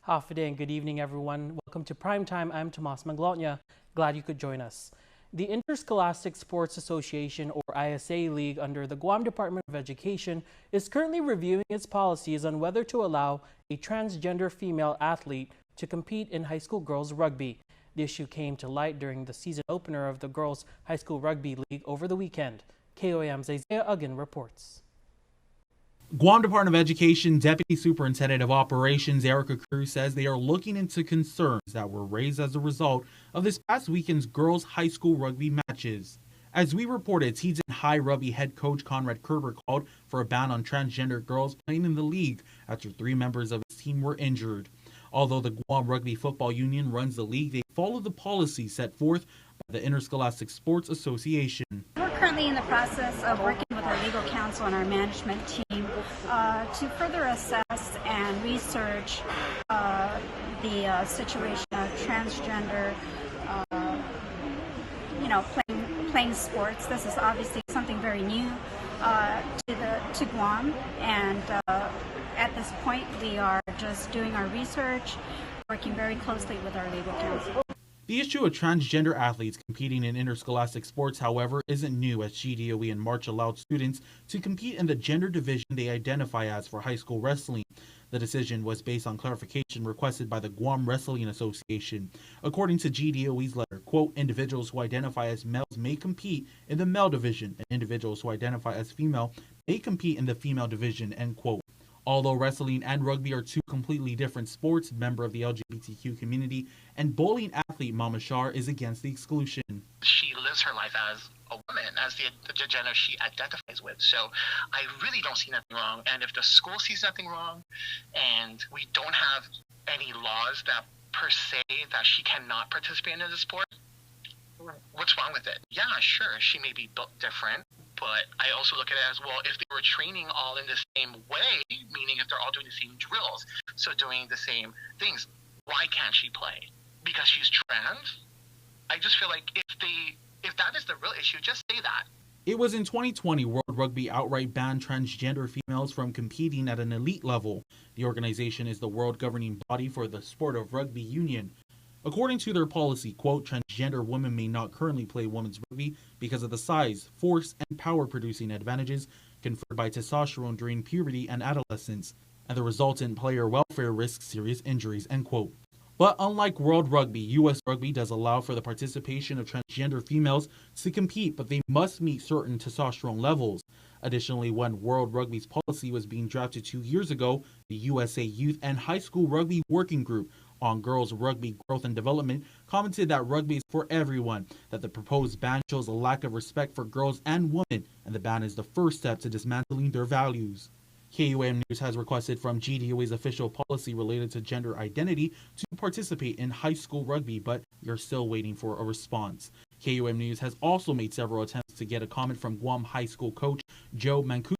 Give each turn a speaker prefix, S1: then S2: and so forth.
S1: Half a day and good evening, everyone. Welcome to Primetime. I'm Tomas Manglotnya. Glad you could join us. The Interscholastic Sports Association, or ISA League, under the Guam Department of Education, is currently reviewing its policies on whether to allow a transgender female athlete to compete in high school girls rugby. The issue came to light during the season opener of the Girls High School Rugby League over the weekend. KOAM's Isaiah Uggan reports.
S2: Guam Department of Education Deputy Superintendent of Operations Erica Cruz says they are looking into concerns that were raised as a result of this past weekend's girls' high school rugby matches. As we reported, Teads High Rugby head coach Conrad Kerber called for a ban on transgender girls playing in the league after 3 members of his team were injured. Although the Guam Rugby Football Union runs the league, they follow the policy set forth by the Interscholastic Sports Association.
S3: We're currently in the process of working with our legal counsel and our management team to further assess and research the situation of transgender, playing sports. This is obviously something very new to Guam, and at this point we are just doing our research, working very closely with our legal counsel.
S2: The issue of transgender athletes competing in interscholastic sports, however, isn't new, as GDOE in March allowed students to compete in the gender division they identify as for high school wrestling. The decision was based on clarification requested by the Guam Wrestling Association. According to GDOE's letter, quote, individuals who identify as males may compete in the male division, and individuals who identify as female may compete in the female division, end quote. Although wrestling and rugby are 2 completely different sports, member of the LGBTQ community and bowling athlete Mama Shar is against the exclusion.
S4: She lives her life as a woman, as the gender she identifies with. So I really don't see nothing wrong. And if the school sees nothing wrong and we don't have any laws that per se that she cannot participate in the sport, what's wrong with it? Yeah, sure, she may be built different. But I also look at it as, well, if they were training all in the same way, meaning if they're all doing the same drills, so doing the same things, why can't she play? Because she's trans? I just feel like if that is the real issue, just say that.
S2: It was in 2020 World Rugby outright banned transgender females from competing at an elite level. The organization is the world governing body for the sport of rugby union. According to their policy, quote, transgender women may not currently play women's rugby because of the size, force, and power-producing advantages conferred by testosterone during puberty and adolescence, and the resultant player welfare risks serious injuries, end quote. But unlike World Rugby, U.S. Rugby does allow for the participation of transgender females to compete, but they must meet certain testosterone levels. Additionally, when World Rugby's policy was being drafted 2 years ago, the USA Youth and High School Rugby Working Group on Girls Rugby Growth and Development commented that rugby is for everyone, that the proposed ban shows a lack of respect for girls and women, and the ban is the first step to dismantling their values. KUAM News has requested from GDOE's official policy related to gender identity to participate in high school rugby, but you're still waiting for a response. KUAM News has also made several attempts to get a comment from Guam High School coach Joe Mancuso